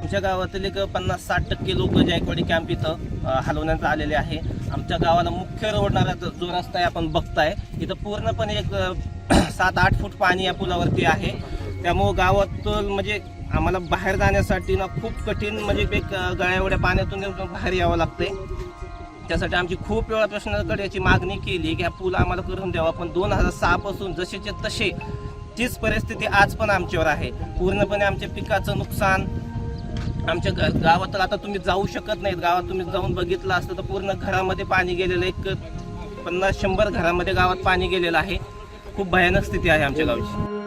आमच्या गावातील एक 50-60% लोक जायकवाडी कॅम्प इथं हलवण्यात आलेले आहे। आमच्या गावाला मुख्य रोडणारा जो रस्ता आहे आपण बघताय, इथं पूर्णपणे एक 7-8 फूट पाणी या पुलावरती आहे। त्यामुळे गावातून म्हणजे आम्हाला बाहेर जाण्यासाठी ना खूप कठीण, म्हणजे एक गळ्या एवढ्या पाण्यातून बाहेर यावं लागतंय। त्यासाठी आमची खूप वेळा प्रशासनाकडे याची मागणी केली की हा पूल आम्हाला करून द्यावा, पण 2006 पासून जसेचे तसे तीच परिस्थिती आज पण आमच्यावर आहे। पूर्णपणे आमच्या पिकाचं नुकसान, आमच्या गावात आता तुम्ही जाऊ शकत नाहीत। गावात तुम्ही जाऊन बघितलं असतं तर पूर्ण घरामध्ये पाणी गेलेलं, एक 50-100 घरामध्ये गावात पाणी गेलेलं आहे। खूप भयानक स्थिती आहे आमच्या गावची।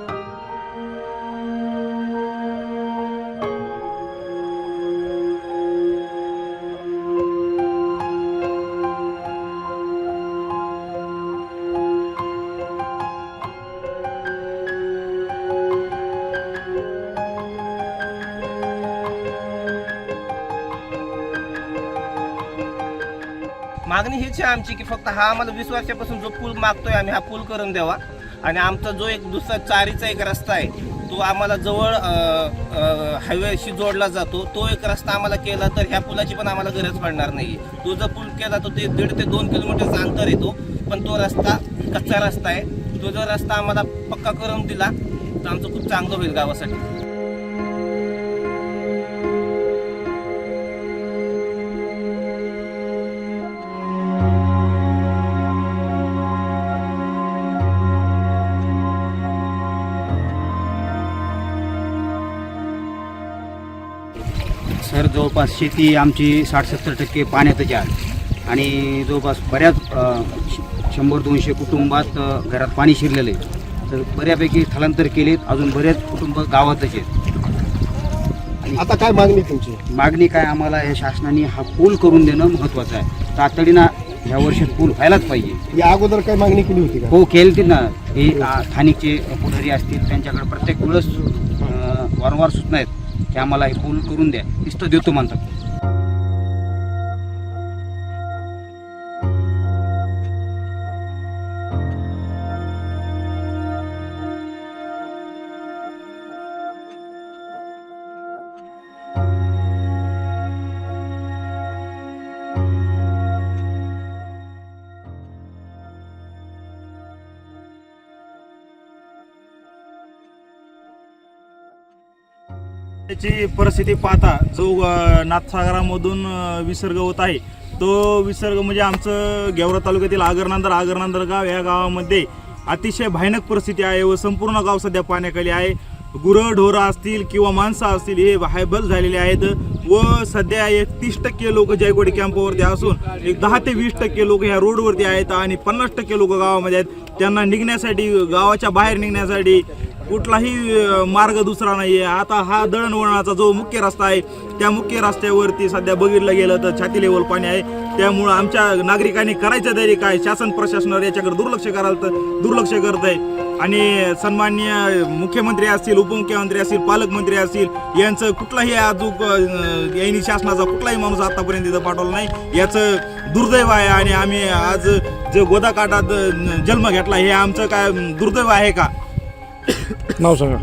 मागणी हीच आहे आमची की फक्त हा आम्हाला 20 वर्षापासून जो पूल मागतोय आम्ही, हा पूल करून द्यावा। आणि आमचा जो एक दुसरा चारीचा एक रस्ता आहे तो आम्हाला जवळ हायवेशी जोडला जातो, तो एक रस्ता आम्हाला केला तर ह्या पुलाची पण आम्हाला गरज पडणार नाही। तो जर पूल केला तर ते 1.5 ते 2 किलोमीटरचा अंतर येतो, पण तो रस्ता कच्चा रस्ता आहे। तो जर रस्ता आम्हाला पक्का करून दिला तर आमचं खूप चांगलं होईल गावासाठी। सर, जवळपास शेती आमची 60-70% पाण्यातच आहे आणि जवळपास बऱ्याच 100-200 कुटुंबात घरात पाणी शिरलेलं आहे। तर बऱ्यापैकी स्थलांतर केलेत, अजून बरेच कुटुंब गावातच आहेत। आता काय मागणी तुमची? मागणी काय, आम्हाला या शासनाने हा पूल करून देणं महत्त्वाचं आहे। तातडीनं ह्या वर्षात पूल व्हायलाच पाहिजे। या अगोदर काय मागणी केली होती का? हो, केली ना। हे स्थानिकचे पुढारी असतील त्यांच्याकडे प्रत्येक वेळेस वारंवार सूचना आहेत की आम्हाला हे पूल करून द्या, नुसतं देतो म्हणतात। त्याची परिस्थिती पाहता जो नाथसागरामधून विसर्ग होत आहे, तो विसर्ग म्हणजे आमचं गेवरा तालुक्यातील आगरनांदर गाव, या गावामध्ये अतिशय भयानक परिस्थिती आहे व संपूर्ण गाव सध्या पाण्याखाली आहे। गुरंढोरं असतील किंवा माणसं असतील हे हायबल झालेले आहेत व सध्या 31% लोक जायकवाडी कॅम्पवरती असून एक 10 ते 20% लोक ह्या रोडवरती आहेत आणि 50% लोक गावामध्ये आहेत। त्यांना निघण्यासाठी, गावाच्या बाहेर निघण्यासाठी कुठलाही मार्ग दुसरा नाही आहे। आता हा दळणवळणाचा जो मुख्य रस्ता आहे त्या मुख्य रस्त्यावरती सध्या बघितलं गेलं तर छाती लेवल पाणी आहे। त्यामुळं आमच्या नागरिकांनी करायचं तरी काय, शासन प्रशासनावर याच्याकडे दुर्लक्ष करत आहे। आणि सन्माननीय मुख्यमंत्री असतील, उपमुख्यमंत्री असतील, पालकमंत्री असतील, यांचं कुठलाही अजून यांनी शासनाचा कुठलाही माणूस आतापर्यंत इथं पाठवला नाही, याचं दुर्दैव आहे। आणि आम्ही आज जे गोदाकाठात जन्म घेतला हे आमचं काय दुर्दैव आहे का? नाव सांगा।